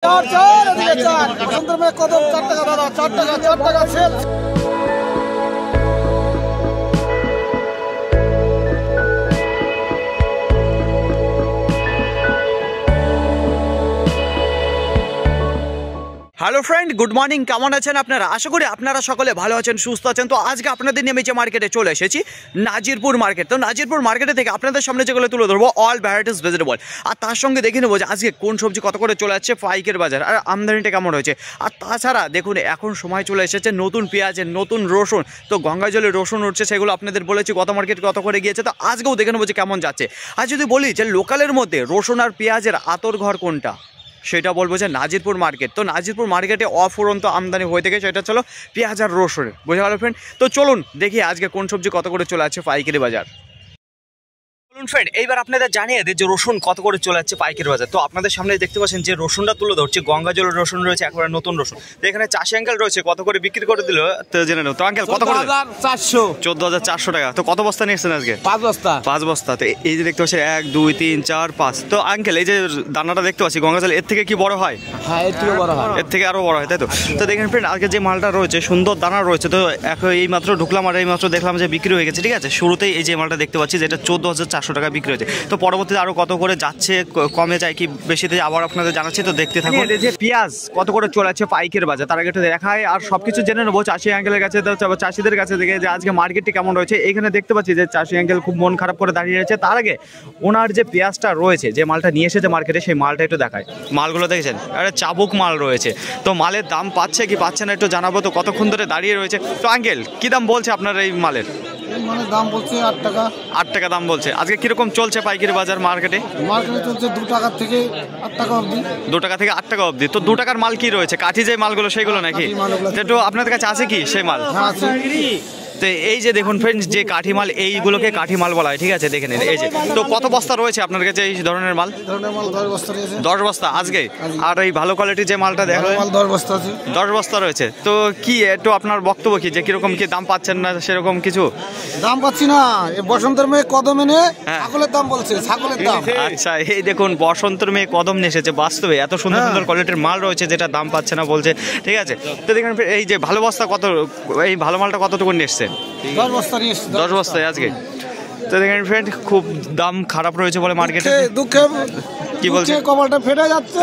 चार चार चार बसंतर में कदम 4 টাকা दादा 4 টাকা sale. Hello friend, good morning. কেমন আছেন আপনারা? আশা করি আপনারা সকলে ভালো আছেন, সুস্থ আছেন। তো আজকে আপনাদের নেমেছে মার্কেটে চলে এসেছি নাজিরপুর মার্কেট। তো নাজিরপুর মার্কেটে থেকে আপনাদের সামনে যেগুলো তুলে ধরবো অল ভ্যারাইটিস ভেজিটেবল, আর তার সঙ্গে দেখে নেবো যে আজকে কোন সবজি কত করে চলে যাচ্ছে পাইকের বাজার, আর আমদানিটা কেমন হয়েছে। আর তাছাড়া দেখুন এখন সময় চলে এসেছে নতুন পেঁয়াজের, নতুন রসুন। তো গঙ্গাজলে রসুন উঠছে, সেগুলো আপনাদের বলেছি কত মার্কেট কত করে গিয়েছে। তো আজকেও দেখে নেবো যে কেমন যাচ্ছে। আর যদি বলি যে লোকালের মধ্যে রসুন আর পেঁয়াজের আতর ঘর কোনটা, সেটা বলবো যে নাজিরপুর মার্কেট। তো নাজিরপুর মার্কেটে অফুরন্ত আমদানি হয়ে থেকে সেটা চলো পেঁয়াজ আর রসুনের, বুঝে গেল ফ্রেন্ড। তো চলুন দেখি আজকে কোন সবজি কত করে চলে যাচ্ছে পাইকারি বাজার। চলুন ফ্রেন্ড, এইবার আপনাদের জানিয়ে দিই যে রসুন কত করে চলে যাচ্ছে পাইকারি বাজার। তো আপনাদের সামনে দেখতে পাচ্ছেন যে রসুনটা তুলে ধরছে, গঙ্গাজলের রসুন রয়েছে, একেবারে নতুন রসুন। তো এখানে চাষি আঙ্কেল রয়েছে, কত করে বিক্রি করে দিল তো জেনে নেব। তো আঙ্কেল কত করে? 14,400 টাকা। তো কত বস্তা নিয়েছেন আজকে? 5 বস্তা। তো এই যে দেখতে পাচ্ছেন 1 2 3 4 5। তো আঙ্কেল এই যে দানাটা দেখতে পাচ্ছি গঙ্গাজল, এর থেকে কি বড় হয়? হ্যাঁ, এর থেকে বড় হয়, এর থেকে আরো বড় হয়, তাই তো? তো দেখেন ফ্রেন্ড, আজকে যে মালটা রয়েছে সুন্দর দানা রয়েছে। তো এখন এই মাত্র ঢুকলাম আর এই মাত্র দেখলাম যে বিক্রি হয়ে গেছে, ঠিক আছে। শুরুতেই এই যে মালটা দেখতে পাচ্ছি যেটা 14,400 টাকা বিক্রি হয়েছে। তো পরবর্তীতে আরো কত করে যাচ্ছে, কমে যায় কি বেশিতে আবার আপনাদের জানাচ্ছি, তো দেখতে থাকুন। যে পেঁয়াজ কত করে চলে যাচ্ছে পাইকারি বাজার তার আগে একটু দেখায় আর সবকিছু জেনে নেবো চাষি আঙ্কেলের কাছে, চাষিদের কাছে থেকে যে আজকে মার্কেটটি কেমন রয়েছে। এখানে দেখতে পাচ্ছি যে চাষি আঙ্কেল খুব মন খারাপ করে দাঁড়িয়ে রয়েছে। তার আগে ওনার যে পেঁয়াজটা রয়েছে, যে মালটা নিয়ে এসেছে মার্কেটে, সেই মালটা একটু দেখায়। মালগুলো দেখেছেন, আরে চাবুক মাল রয়েছে। তো মালের দাম পাচ্ছে কি পাচ্ছে না একটু জানাবো। তো কতক্ষণ ধরে দাঁড়িয়ে রয়েছে। তো আঙ্কেল কি দাম বলছে আপনার এই মালের? মানে দাম বলছে 8 টাকা। 8 টাকা দাম বলছে। আজকে কিরকম চলছে পাইকারি বাজার মার্কেটে? মার্কেটে চলছে 2 টাকা থেকে 8 টাকা অবধি। 2 টাকা থেকে 8 টাকা অবধি। তো 2 টাকার মাল কি রয়েছে? কাঠি যে মালগুলো সেগুলো নাকি? একটু আপনাদের কাছে আছে কি সেই মাল? হ্যাঁ, আছে। তো এই যে দেখুন ফ্রেন্ডস, যে কাঠি মাল, এইগুলোকে কাঠি মাল বলা হয়, ঠিক আছে। দেখে নিন এই যে। তো কত বস্তা রয়েছে আপনার কাছে এই ধরনের মাল? 10 বস্তা রয়েছে। 10 বস্তা আজকে। আর এই ভালো কোয়ালিটির যে মালটা দেখা যায় 10 বস্তা আছে। 10 বস্তা রয়েছে। তো কি একটু আপনার বক্তব্য কি, যে কিরকম কি দাম পাচ্ছেন না সেরকম কিছু? দাম পাচ্ছি না। এই বসন্তের মেয়ে কদম এনে ছাগলের দাম বলছে, ছাগলের দাম। আচ্ছা, এই দেখুন বসন্তের মেয়ে কদম নিয়ে এসেছে। বাস্তবে এত সুন্দর সুন্দর কোয়ালিটির মাল রয়েছে যেটা দাম পাচ্ছে না বলছে, ঠিক আছে। তো দেখেন এই যে ভালো বস্তা কত, এই ভালো মালটা কতটুকু নিয়ে এসছেন? 10 বস্তা নিয়ে এসেছে। 10 বস্তায় আজকে। তো দেখেন ফ্রেন্ড, খুব দাম খারাপ রয়েছে বলে মার্কেটে। দুঃখে কি বলছে, কপালটা ফেটে যাচ্ছে।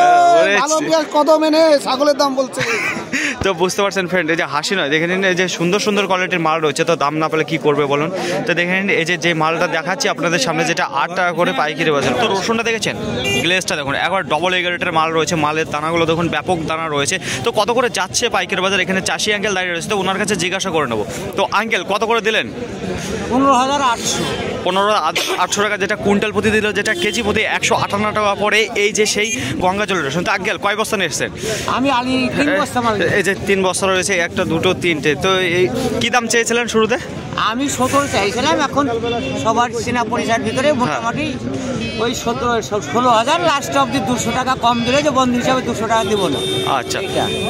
ভালো পেঁয়াজ কদম এনে ছাগলের দাম বলছে। তো বুঝতে পারছেন ফ্রেন্ড, এই যে হাসি নয়, দেখে নিন এই যে সুন্দর সুন্দর কোয়ালিটির মাল রয়েছে। তো দাম না পেলে কি করবে বলুন। তো দেখে নিন এই যে মালটা দেখাচ্ছি আপনাদের সামনে, যেটা 8 টাকা করে পাইকারি বাজার। তো রসুনটা দেখেছেন, গ্লেজটা দেখুন, একবার ডবল এগারেটের মাল রয়েছে। মালের দানাগুলো দেখুন ব্যাপক দানা রয়েছে। তো কত করে যাচ্ছে পাইকারি বাজার, এখানে চাষি আঙ্কেল দাঁড়িয়ে রয়েছে। তো ওনার কাছে জিজ্ঞাসা করে নেবো। তো আঙ্কেল কত করে দিলেন? 15,800। 15,800 টাকা, যেটা কুইন্টাল প্রতি দিল, যেটা কেজি প্রতি 158 টাকা পড়ে। এই যে সেই গঙ্গাজলের রসুন। তো আঙ্কেল কয় বস্তা নিয়ে এসছেন? আমি 3 বস্তা মাল। এই যে 3 বস্তা রয়েছে, 1 2 3টে। তো এই কি দাম চেয়েছিলেন শুরুতে? আমি 17 চাইছিলাম। এখন সবার চেনা পরিচয়ের ভিতরে মোটামুটি ওই 16,000 লাস্ট অব্দি 200 টাকা কম দিলে, যে বন্ধু হিসাবে 200 টাকা দিব না। আচ্ছা,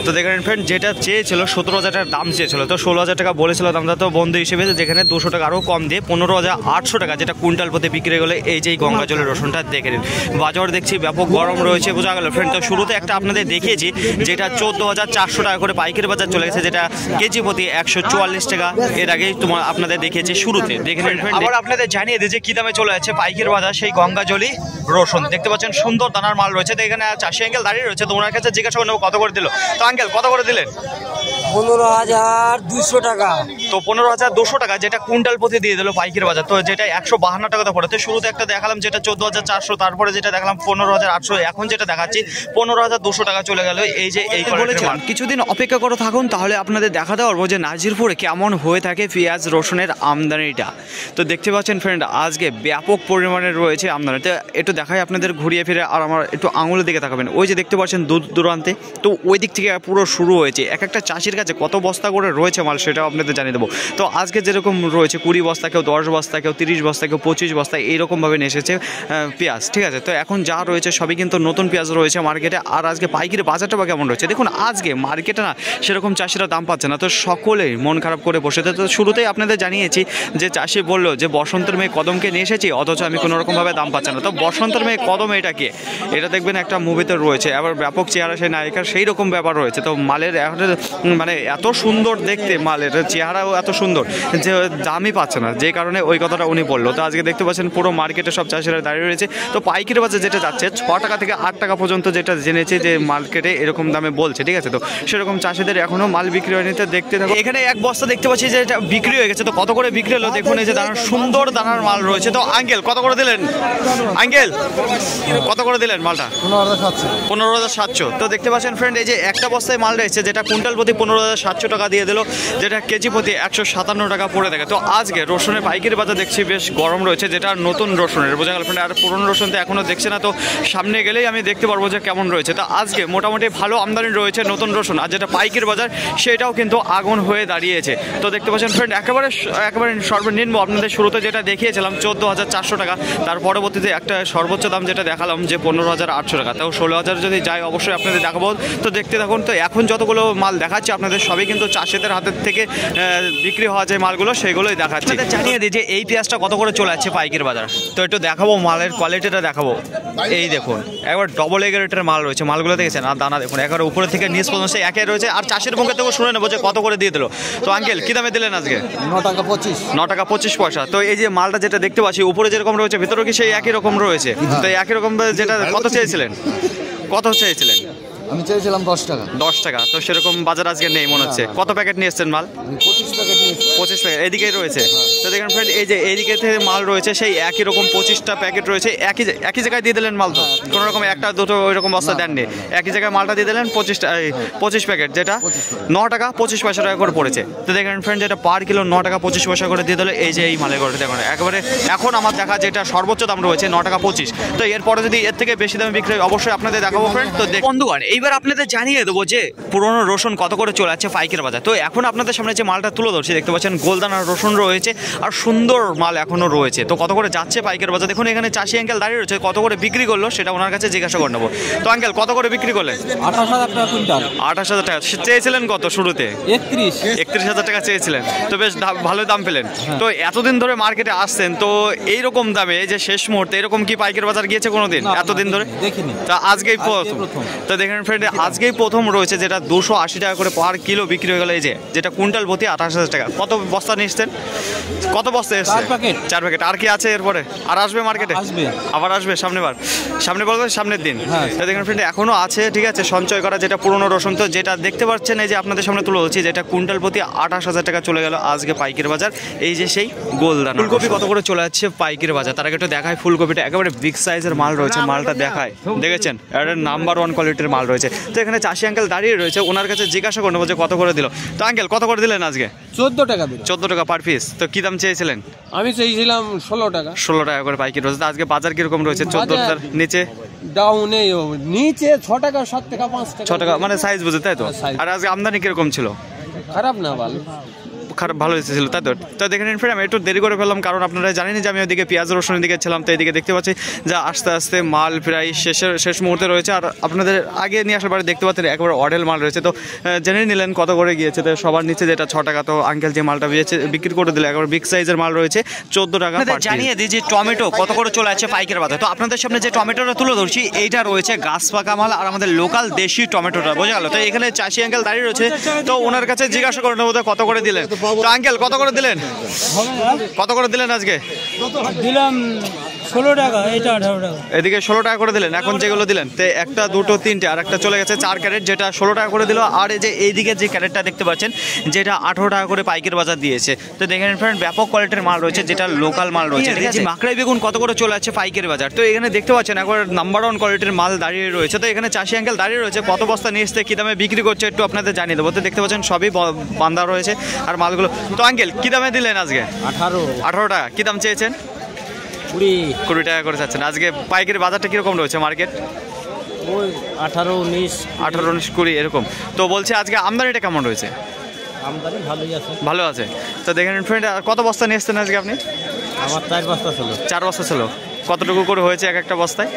তো দেখেন ফ্রেন্ড, যেটা চেয়েছিল 17,000 টাকার দাম চেয়েছিল, তো 16,000 টাকা বলেছিল দামটা। তো বন্ধু হিসেবে যেখানে 200 টাকা আরও কম দিয়ে 15,800 টাকা, যেটা কুইন্টাল প্রতি বিক্রি গেলে এই যে গঙ্গাজলের রসুনটা দেখে নিন। বাজার দেখছি ব্যাপক গরম রয়েছে, বোঝা গেল ফ্রেন্ড। তো শুরুতে একটা আপনাদের দেখিয়েছি যেটা 14,400 টাকা করে পাইকারি বাজার চলে গেছে, যেটা কেজি প্রতি 144 টাকা। এর আগেই আপনাদের দেখিয়েছি শুরুতে, দেখে নিন ফ্রেন্ড। আবার আপনাদের জানিয়ে দিই যে কি দামে চলে যাচ্ছে পাইকারি বাজার সেই গঙ্গাজলি রসুন। দেখতে পাচ্ছেন সুন্দর দানার মাল রয়েছে। তো এখানে চাষি আঙ্কেল দাঁড়িয়ে রয়েছে। তো ওনার কাছে জিজ্ঞাসা করে নেবো কত করে দিল। তো আঙ্কেল কত করে দিলেন? 15,200 টাকা। তো 15,200 টাকা, যেটা কুইন্টাল প্রতি দিয়ে দিল পাইকারি বাজার। তো যেটা 152 টাকা পড়ে। তো শুরুতে একটা দেখালাম যেটা 14,400, তারপরে যেটা দেখালাম 15,800, এখন যেটা দেখাচ্ছি 15,200 টাকা চলে গেল। এই যে এই বলেছিলাম কিছুদিন অপেক্ষা করে থাকুন, তাহলে আপনাদের দেখাতে পারবো যে নাজিরপুরে কেমন হয়ে থাকে পেঁয়াজ রসুনের আমদানিটা। তো দেখতে পাচ্ছেন ফ্রেন্ড, আজকে ব্যাপক পরিমাণে রয়েছে আমদানি। তো একটু দেখাই আপনাদের ঘুরিয়ে ফিরে, আর আমার একটু আঙুলের দিকে তাকাবেন। ওই যে দেখতে পাচ্ছেন দূর দূরান্তে, তো ওই দিক থেকে পুরো শুরু হয়েছে। এক একটা চাষির কাছে কত বস্তা করে রয়েছে মাল, সেটাও আপনাদের জানিয়ে দেবো। তো আজকে যেরকম রয়েছে 20 বস্তা, কেউ 10 বস্তা, কেউ 30 30 বস্তা কেউ 25 বস্তা এইরকমভাবে নিয়ে এসেছে পেঁয়াজ, ঠিক আছে। তো এখন যা রয়েছে সবই কিন্তু নতুন পেঁয়াজ রয়েছে মার্কেটে। আর আজকে পাইকারি বাজারটা বা কেমন রয়েছে দেখুন, আজকে মার্কেটে না সেরকম চাষিরা দাম পাচ্ছে না, তো সকলেই মন খারাপ করে বসে। তো শুরুতেই আপনাদের জানিয়েছি যে চাষি বললো যে বসন্তের মেয়ে কদমকে নিয়ে এসেছি, অথচ আমি কোনোরকমভাবে দাম পাচ্ছি না। তো বসন্তের মেয়ে কদম এটা কি, এটা দেখবেন একটা মুভিতে রয়েছে, আবার ব্যাপক চেহারা সেই নায়িকার সেই রকম ব্যাপার রয়েছে। তো মালের মানে এত সুন্দর দেখতে, মালের চেহারাও এত সুন্দর যে দামই পাচ্ছে না, যে কারণে ওই কথাটা উনি বললো। তো আজকে দেখতে পাচ্ছেন পুরো মার্কেটে সব চাষিরা দাঁড়িয়ে রয়েছে। তো পাইকারি বাজার যেটা যাচ্ছে 6 টাকা থেকে 8 টাকা পর্যন্ত, যেটা জেনেছে যে মার্কেটে এরকম দামে বলছে, ঠিক আছে। তো সেরকম চাষিদের এখনও মাল বিক্রি হয়নি, তো দেখতে থাকো। এখানে এক বস্তা দেখতে পাচ্ছি যে এটা বিক্রি হয়ে গেছে। তো কত করে বিক্রি হলো দেখুন, এই যে দানার সুন্দর দানার মাল রয়েছে। তো আঙ্কেল কত করে দিলেন, আঙ্কেল কত করে দিলেন মালটা? 15,700। তো দেখতে পাচ্ছেন ফ্রেন্ড, এই যে একটা বস্তায় মাল রয়েছে যেটা কুইন্টাল প্রতি 15,700 টাকা দিয়ে দিল, যেটা কেজি প্রতি 157 টাকা পড়ে থাকে। তো আজকে রসুনের পাইকারি বাজার দেখছি বেশ গরম রয়েছে, যেটা নতুন রসুনের, বোঝা গেল ফ্রেন্ড। আর পুরনো রসুন তো এখনও দেখছে না, তো সামনে গেলেই আমি দেখতে পারবো যে কেমন রয়েছে। তো আজকে মোটামুটি ভালো আমদানি রয়েছে নতুন রসুন, আর যেটা পাইকারি বাজার সেটাও কিন্তু আগুন হয়ে দাঁড়িয়েছে। তো দেখতে পাচ্ছেন ফ্রেন্ড, একেবারে সর্বনিম্ন আপনাদের শুরুতে যেটা দেখিয়েছিলাম 14,400 টাকা, তার পরবর্তীতে একটা সর্বোচ্চ দাম যেটা দেখালাম যে 15,800 টাকা, তাও 16,000 যদি যায় অবশ্যই আপনাদের দেখাবো। তো দেখতে থাকুন। তো এখন যতগুলো মাল দেখাচ্ছে আপনাদের সবই কিন্তু চাষিদের হাতের থেকে বিক্রি হওয়া যে মালগুলো সেগুলোই দেখাচ্ছে। জানিয়ে দিই যে এই পেঁয়াজটা কত করে চলে যাচ্ছে পাইকারি বাজার। তো একটু দেখাবো, মালের কোয়ালিটিটা দেখাবো। এই দেখুন একবার ডবল এ গ্রেডের মাল রয়েছে, মালগুলো দেখেছেন, আর দানা দেখুন একবার উপরে থেকে নিচ পর্যন্ত সে একে রয়েছে। আর চাষের মুখে থেকে শুনে নেবো যে কত করে দিয়ে দিল। তো আঙ্কেল কি দামে দিলেন আজকে? 9 টাকা 25। 9 টাকা 25 পয়সা। তো এই যে মালটা যেটা দেখতে পাচ্ছি উপরে যেরকম রয়েছে ভিতরেও কি সেই একই রকম রয়েছে? তো একই রকম যেটা কত চেয়েছিলেন, কত চেয়েছিলেন? আমি চেয়েছিলাম 10 টাকা। 10 টাকা। তো সেরকম বাজার আজকে নেই মনে হচ্ছে। কত প্যাকেট নিয়ে এসছেন মাল? 25 প্যাকেট নিয়েছি। 25 প্যাকেট এদিকেই রয়েছে। তো দেখেন ফ্রেন্ড, এই যে এইদিকে থেকে মাল রয়েছে সেই একই রকম 25টা প্যাকেট রয়েছে, একই জায়গায় দিয়ে দিলেন মাল। তো কোনো রকম একটা দুটো ওই রকম বস্তা দেননি, একই জায়গায় মালটা দিয়ে দিলেন 25 প্যাকেট, যেটা 9 টাকা 25 পয়সা টাকা করে পড়েছে। তো দেখেন ফ্রেন্ড, যেটা পার কিলো 9 টাকা 25 পয়সা করে দিয়ে দিলে এই যে এই মালের গড়ে দেখুন একেবারে এখন আমার দেখা যেটা সর্বোচ্চ দাম রয়েছে 9 টাকা 25। তো এরপরে যদি এর থেকে বেশি দামে বিক্রি হয় অবশ্যই আপনাদের দেখাবো ফ্রেন্ড। তো বন্ধুগণ, এইবার আপনাদের জানিয়ে দেবো যে পুরনো রসুন কত করে চলে যাচ্ছে পাইকারি বাজার। তো এখন আপনাদের সামনে যে মালটা তুলে ধরছি দেখতে পাচ্ছেন গোলদানার রসুন রয়েছে, আর সুন্দর মাল এখনও রয়েছে। তো কত করে যাচ্ছে পাইকারি বাজার দেখুন। এখানে চাষি আঙ্কেল দাঁড়িয়ে রয়েছে, কত করে বিক্রি করলো সেটা ওনার কাছে জিজ্ঞাসা করে নেবো। তো আঙ্কেল কত করে বিক্রি করলেন? 28,000 টাকা কুইন্টাল। 28,000 টাকা চেয়েছিলেন, কত শুরুতে? 31,000 টাকা চেয়েছিলেন। তো বেশ ভালো দাম পেলেন। তো এতদিন ধরে মার্কেটে আসছেন, তো এইরকম দামে যে শেষ মুহূর্তে এরকম কি পাইকারি বাজার গিয়েছে কোনোদিন এতদিন ধরে? দেখিনি। তা আজকেই প্রথম। তো দেখেন ফ্রেন্ড, আজকেই প্রথম রয়েছে যেটা 280 টাকা করে পার কিলো বিক্রি হয়ে গেল। এই যে যেটা কুইন্টাল প্রতি 28,000 টাকা। কত বস্তা নিয়ে এসছেন? কত বস্তা এসছে? 4 প্যাকেট। আর কি আছে এরপরে? আর আসবে মার্কেটে? আবার আসবে সামনে বলবো সামনের দিন। তো দেখেন ফ্রেন্ড, এখনো আছে, ঠিক আছে, সঞ্চয় করা যেটা পুরনো রসুন। তো যেটা দেখতে পাচ্ছেন এই যে আপনাদের সামনে তুলে ধরছি, যেটা কুইন্টাল প্রতি 28,000 টাকা চলে গেল আজকে পাইকারি বাজার। এই যে সেই গোলদানা। ফুলকপি কত করে চলে যাচ্ছে পাইকারি বাজার, তার আগে একটু দেখায়। ফুলকপিটা একেবারে বিগ সাইজের মাল রয়েছে, মালটা দেখায়, দেখেছেন এটা নাম্বার 1 কোয়ালিটির মাল রয়েছে। তো এখানে চাষি আঙ্কেল দাঁড়িয়ে রয়েছে, ওনার কাছে জিজ্ঞাসা করে নেবো যে কত করে দিল। তো আঙ্কেল কত করে দিলেন আজকে? 14 টাকা দিল। 14 টাকা পার পিস। তো কি দাম চেয়েছিলেন? আমি চেয়েছিলাম 16 টাকা। 16 টাকা করে পাইকারি রয়েছে। আজকে বাজার কিরকম রয়েছে? 14,000 নিচে ডাউনে নিচে 6 টাকা 7 টাকা 5 টাকা 6 টাকা, মানে সাইজ বুঝে, তাই তো? আর আজকে আমদানি কিরকম ছিল? খারাপ না, ভালো। খারাপ ভালো এসেছিল, তাই তো? তো দেখে নিন ফ্রেন্ড, আমি একটু দেরি করে ফেললাম, কারণ আপনারা জানেন যে আমি ওইদিকে পেঁয়াজ রসুনের দিকে ছিলাম। তো এইদিকে দেখতে পাচ্ছি যে আস্তে আস্তে মাল প্রায় শেষ মুহূর্তে রয়েছে। আর আপনাদের আগে নিয়ে আসার পরে দেখতে পাচ্ছেন একবার অডেল মাল রয়েছে। তো জেনে নিলেন কত করে গিয়েছে। তো সবার নিচে যেটা 6 টাকা, তো আঙ্কেল যে মালটা বিক্রি করে দিলে একবার বিগ সাইজের মাল রয়েছে 14 টাকা। জানিয়ে দিই যে টমেটো কত করে চলে আছে পাইকারি বাজার। তো আপনাদের সামনে যে টমেটোটা তুলে ধরছি এইটা রয়েছে গাছ পাকা মাল, আর আমাদের লোকাল দেশি টমেটোটা, বোঝা গেল। তো এখানে চাষি আঙ্কেল দাঁড়িয়ে রয়েছে, তো ওনার কাছে জিজ্ঞাসা করে নেবো কত করে দিলেন। তো আঙ্কেল কত করে দিলেন? কত করে দিলেন আজকে? দিলাম 16 টাকা, এটা 18 টাকা। এদিকে 16 টাকা করে দিলেন। এখন যেগুলো দিলেন তো একটা দুটো তিনটে, আর একটা চলে গেছে 4 ক্যারেট, যেটা 16 টাকা করে দিল। আর এই যে এইদিকে যে ক্যারেটটা দেখতে পাচ্ছেন যেটা 18 টাকা করে পাইকারি বাজার দিয়েছে। তো দেখেন ফ্রেন্ড, ব্যাপক কোয়ালিটির মাল রয়েছে, যেটা লোকাল মাল রয়েছে। দেখছি মাকড়াই বেগুন কত করে চলে যাচ্ছে পাইকারি বাজার। তো এখানে দেখতে পাচ্ছেন একবার নাম্বার 1 কোয়ালিটির মাল দাঁড়িয়ে রয়েছে। তো এখানে চাষি আঙ্কেল দাঁড়িয়ে রয়েছে, কত বস্তা নিয়ে এসছে, কী দামে বিক্রি করছে একটু আপনাদের জানিয়ে দেবো। তো দেখতে পাচ্ছেন সবই বান্ধা রয়েছে আর মালগুলো। তো আঙ্কেল কী দামে দিলেন আজকে? 18 টাকা। কী দাম চেয়েছেন? 20 টাকা করে চাচ্ছেন। আজকে পাইকারি বাজারটা কীরকম রয়েছে মার্কেট? ওই 18, 19, 20 এরকম। তো বলছে আজকে আমদানিটা কেমন রয়েছে? আমদানি ভালোই আছে। ভালো আছে। তো দেখেন ফ্রেন্ড, কত বস্তা নিয়ে এসছেন আজকে আপনি? আমার 4 বস্তা ছিল। 4 বস্তা ছিল। কতটুকু করে হয়েছে এক একটা বস্তায়?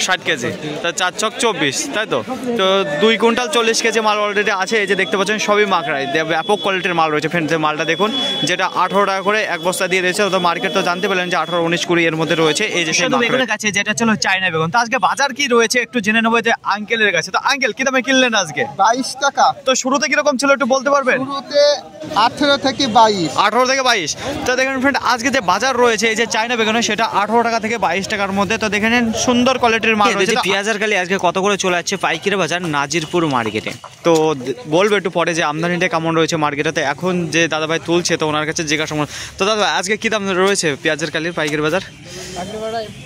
60 কেজি। তা 4 ছক 24, তাই তো? তো 2 কুইন্টাল 40 কেজি মাল অলরেডি আছে। এই যে দেখতে পাচ্ছেন সবই মাকড়াই, ব্যাপক কোয়ালিটির মাল রয়েছে। ফ্রেন্ড, যে মালটা দেখুন, যেটা 18 টাকা করে এক বস্তা দিয়ে দিয়েছে। তো মার্কেট তো জানতে পারলেন যে 18, 19, 20 এর মধ্যে রয়েছে। এই যে বেগুনের কাছে যেটা ছিল চায়না বেগুন। তো আজকে বাজার কি রয়েছে একটু জেনে নেবো যে আঙ্কেলের কাছে। তো আঙ্কেল, কি দামে কিনলেন আজকে? 22 টাকা। তো শুরুতে কিরকম ছিল একটু বলতে পারবেন? শুরুতে 18 থেকে 22। 18 থেকে 22। তো দেখেন ফ্রেন্ড, আজকে যে বাজার রয়েছে এই যে চায়না বেগুন, সেটা 18 টাকা থেকে 22 টাকার মধ্যে। তো দেখে নিন সুন্দর কোয়ালিটির মাল রয়েছে। পেঁয়াজের কালি আজকে কত করে চলে যাচ্ছে পাইকারি বাজার নাজিরপুর মার্কেটে। তো বলবো একটু পরে যে আমদানিটা কেমন রয়েছে মার্কেটে। এখন যে দাদাভাই তুলছে, তো ওনার কাছে জিজ্ঞাসা। তো দাদা, আজকে কি দাম রয়েছে পেঁয়াজের কালির পাইকারি বাজার?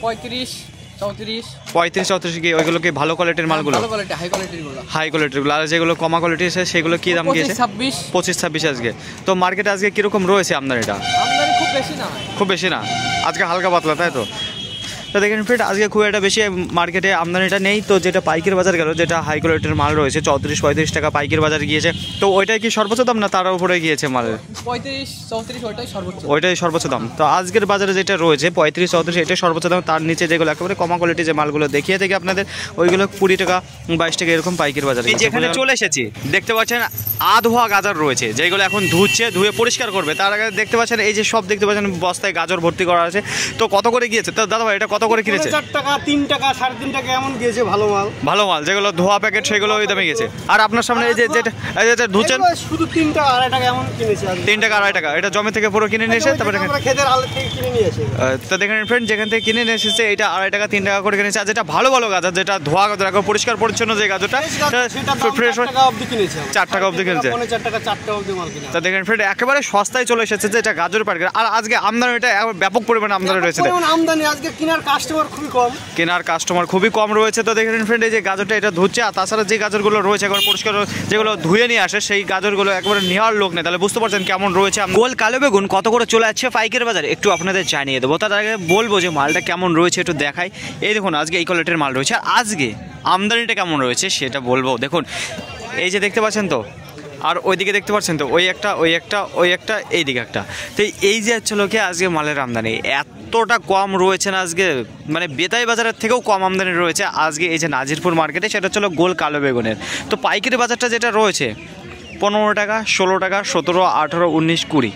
35, 34। 35, 34 কি? ওইগুলো কি ভালো কোয়ালিটির মালগুলো? ভালো কোয়ালিটি, হাই কোয়ালিটির গুলো। আর যেগুলো কমা কোয়ালিটির আছে সেগুলো কি দাম গিয়েছে? 25, 26 আজকে। তো মার্কেটে আজকে কিরকম রয়েছে আমদানিটা? আমদানি খুব বেশি না, খুব বেশি না, আজকে হালকা পাতলা, তাই তো? তো দেখেন ফ্রেন্ড, আজকে খুব একটা বেশি মার্কেটে আমদানিটা নেই। তো যেটা পাইকারি বাজার গেল, যেটা হাই কোয়ালিটির মাল রয়েছে 34, 35 টাকা পাইকারি বাজার গিয়েছে। তো ওইটাই কি সর্বোচ্চ দাম না তার উপরে গিয়েছে মালের? 35, 34 ওইটাই সর্বোচ্চ দাম। তো আজকের বাজারে যেটা রয়েছে 35, 34 এটাই সর্বোচ্চ দাম। তার নিচে যেগুলো একেবারে কমা কোয়ালিটি যে মালগুলো দেখিয়ে থেকে আপনাদের, ওইগুলো 20 টাকা, 22 টাকা এরকম পাইকারি বাজারে। যেখানে চলে এসেছি দেখতে পাচ্ছেন আধোয়া গাজর রয়েছে, যেগুলো এখন ধুয়ে পরিষ্কার করবে। তার আগে দেখতে পাচ্ছেন এই যে সব দেখতে পাচ্ছেন বস্তায় গাজর ভর্তি করা আছে। তো কত করে গিয়েছে? তো দাদা ভাই, এটা কত করে কিনেছে? 4 টাকা, 3 টাকা, 3.5 টাকা এমন গিয়েছে। ভালো মাল যেগুলো ধোয়া প্যাকেট সেগুলো ওই দামে গেছে। আর আপনার সামনে এই যে যেটা ধুচ্ছেন, শুধু 3 টাকা, 2.5 টাকা এমন কিনেছে। 3 টাকা, 2.5 টাকা। এটা জমি থেকে পুরো কিনে নিয়ে এসে তারপরে আমরা খেতের আড়ত থেকে কিনে নিয়ে এসে। তো দেখেন ফ্রেন্ড, যেখান থেকে কিনে নিয়ে এসেছে এটা 2.5 টাকা, 3 টাকা করে কিনেছে। আর যেটা ভালো গাজর, যেটা ধোয়া গাজর, পরিষ্কার পরিচ্ছন্ন যে গাজরটা, ফ্রেশ 4 টাকা অবধি কিনেছে। 4 টাকা অবধি কিনেছে। 4 টাকা, 4 টাকা অবধি মাল কিনে। তো দেখেন ফ্রেন্ড, একেবারে সস্তায় চলে এসেছে যে এটা গাজর পাইকারি। আর আজকে আমদানিটা ব্যাপক পরিমাণে আমদানি রয়েছে। আমদানি আজকে কেনার কাস্টমার খুবই কম রয়েছে। তো দেখেন ফ্রেন্ড, এই যে গাজরটা এটা ধুচ্ছে। আর তাছাড়া যে গাজরগুলো রয়েছে একবার পরিষ্কার, যেগুলো ধুয়ে নিয়ে আসে সেই গাজরগুলো একবারে নেওয়ার লোক নেই। তাহলে বুঝতে পারছেন কেমন রয়েছে। গোল কালো বেগুন কত করে চলে যাচ্ছে পাইকারি বাজারে একটু আপনাদের জানিয়ে দেবো। তার আগে বলবো যে মালটা কেমন রয়েছে একটু দেখাই। এই দেখুন, আজকে এই কোয়ালিটির মাল রয়েছে। আর আজকে আমদানিটা কেমন রয়েছে সেটা বলবো। দেখুন, এই যে দেখতে পাচ্ছেন তো, আর ওইদিকে দেখতে পাচ্ছেন তো, ওই একটা এইদিকে একটা। তো এই যে হচ্ছে লোকে আজকে মালের আমদানি এতটা কম রয়েছে না আজকে, মানে বেতাই বাজারের থেকেও কম আমদানি রয়েছে আজকে এই যে নাজিরপুর মার্কেটে। সেটা হচ্ছে গোল কালো বেগুনের। তো পাইকারি বাজারটা যেটা রয়েছে 15 টাকা, 16 টাকা, 17, 18, 19, 20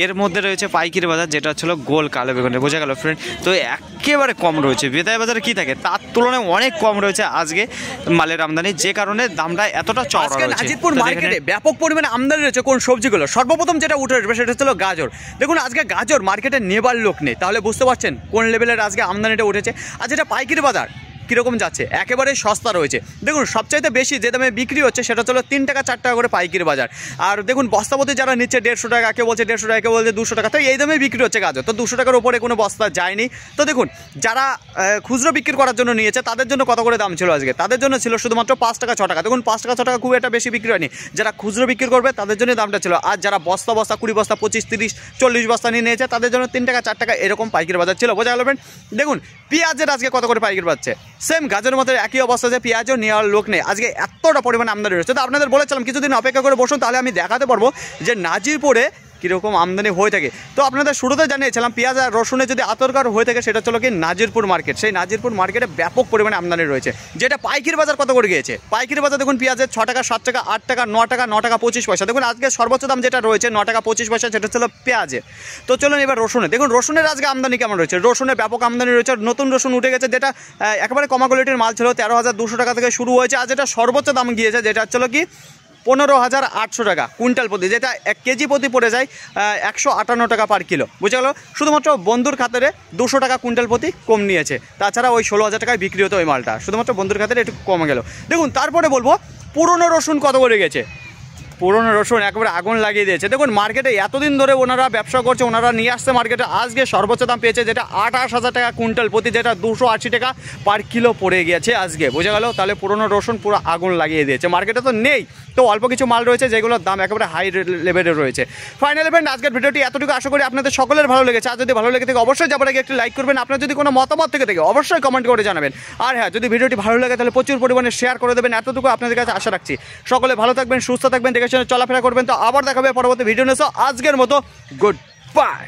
এর মধ্যে রয়েছে পাইকারি বাজার, যেটা হচ্ছে গোল কালো বেগুনের। বোঝা গেল ফ্রেন্ড? তো একেবারে কম রয়েছে। বেতাই বাজারে কি থাকে তার তুলনায় অনেক কম রয়েছে আজকে মালের আমদানি, যে কারণে দামটা এতটা চড়া রয়েছে। নাজিরপুর মার্কেটে ব্যাপক পরিমাণে আমদানি রয়েছে কোন সবজিগুলো। সর্বপ্রথম যেটা উঠে আসবে সেটা হচ্ছে গাজর। দেখুন, আজকে গাজর মার্কেটে নেবার লোক নেই। তাহলে বুঝতে পারছেন কোন লেভেলের আজকে আমদানিটা উঠেছে। আর যেটা পাইকারি বাজার কীরকম যাচ্ছে, একেবারে সস্তা রয়েছে। দেখুন, সবচাইতে বেশি যে দামে বিক্রি হচ্ছে সেটা হলো 3 টাকা, 4 টাকা করে পাইকারি বাজার। আর দেখুন, বস্তাপতি যারা নিচ্ছে 150 টাকা, কেউ বলছে 150 টাকা, কেউ বলছে 200 টাকা। তো এই দামে বিক্রি হচ্ছে গাজর। তো 200 টাকার উপরে কোনো বস্তা যায়নি। তো দেখুন, যারা খুচরো বিক্রি করার জন্য নিয়েছে তাদের জন্য কত করে দাম ছিল আজকে? তাদের জন্য ছিল শুধুমাত্র 5 টাকা, 6 টাকা। দেখুন, 5 টাকা, 6 টাকা খুব একটা বেশি বিক্রি হয়নি। যারা খুচরো বিক্রি করবে তাদের জন্য দামটা ছিল। আর যারা বস্তা 20 বস্তা, 25, 30, 40 বস্তা নিয়ে নিয়েছে তাদের জন্য 3 টাকা, 4 টাকা এরকম পাইকারি বাজার ছিল। বোঝা গেল ফ্রেন্ড? দেখুন, পেঁয়াজের আজকে কত করে পাইকারি পাচ্ছে, সেম গাজরের মধ্যে একই অবস্থা, যে পেঁয়াজও নেওয়ার লোক নেই। আজকে এতটা পরিমাণে আমদানি রয়েছে। তো আপনাদের বলেছিলাম কিছুদিন অপেক্ষা করে বসুন, তাহলে আমি দেখাতে পারবো যে নাজিরপুরে কীরকম আমদানি হয়ে থাকে। তো আপনাদের শুরুতে জানিয়েছিলাম পেঁয়াজ আর রসুনে যদি আতরকার হয়ে থাকে সেটা হলো কি নাজিরপুর মার্কেট। সেই নাজিরপুর মার্কেটে ব্যাপক পরিমাণে আমদানি রয়েছে। যেটা পাইকারি বাজার কত করে গিয়েছে, পাইকারি বাজার দেখুন পেঁয়াজের 6 টাকা, 7 টাকা, 8 টাকা, 9 টাকা, 9 টাকা 25 পয়সা। দেখুন, আজকে সর্বোচ্চ দাম যেটা রয়েছে 9 টাকা 25 পয়সা, সেটা ছিল পেঁয়াজের। তো চলুন এবার রসুনে। দেখুন, রসুনের আজকে আমদানি কেমন রয়েছে। রসুনের ব্যাপক আমদানি রয়েছে। নতুন রসুন উঠে গেছে, যেটা একেবারে কমা কোয়ালিটির মাল ছিল 13,200 টাকা থেকে শুরু হয়েছে। আর যেটা সর্বোচ্চ দাম গিয়েছে যেটা হচ্ছিল কি 15,800 টাকা কুইন্টাল প্রতি, যেটা 1 কেজি প্রতি পড়ে যায় 158 টাকা পার কিলো। বুঝে গেল? শুধুমাত্র বন্ধুর খাতারে 200 টাকা কুইন্টাল প্রতি কম নিয়েছে। তাছাড়া ওই 16,000 টাকায় বিক্রি হতো ওই মালটা, শুধুমাত্র বন্ধুর খাতারে একটু কমে গেল। দেখুন, তারপরে বলবো পুরনো রসুন কত করে গেছে। পুরনো রসুন একেবারে আগুন লাগিয়ে দিয়েছে। দেখুন, মার্কেটে এতদিন ধরে ওনারা ব্যবসা করছে, ওনারা নিয়ে আসছে মার্কেটে। আজকে সর্বোচ্চ দাম পেয়েছে যেটা 28,000 টাকা কুইন্টাল প্রতি, যেটা 280 টাকা পার কিলো পড়ে গিয়েছে আজকে। বোঝা গেল? তাহলে পুরনো রসুন পুরো আগুন লাগিয়ে দিয়েছে। মার্কেটে তো নেই, তো অল্প কিছু মাল রয়েছে যেগুলোর দাম একেবারে হাই লেভেলে রয়েছে। ফাইনালি ফ্রেন্ড, আজকের ভিডিওটি এতটুকু আশা করি আপনাদের সকলের ভালো লেগেছে। আর যদি ভালো লেগে থাকে অবশ্যই যাবার আগে একটি লাইক করবেন। আপনার যদি কোনো মতামত থেকে থাকে অবশ্যই কমেন্ট করে জানাবেন। আর হ্যাঁ, যদি ভিডিওটি ভালো লাগে তাহলে প্রচুর পরিমাণে শেয়ার করে দেবেন। এতটুকু আপনাদের কাছে আশা রাখছি। সকলে ভালো থাকবেন, সুস্থ থাকবেন, দেখে শুনে চলাফেরা করবেন। তো আবার দেখাবে পরবর্তী ভিডিও নিয়ে। আজকের মতো গুড বাই।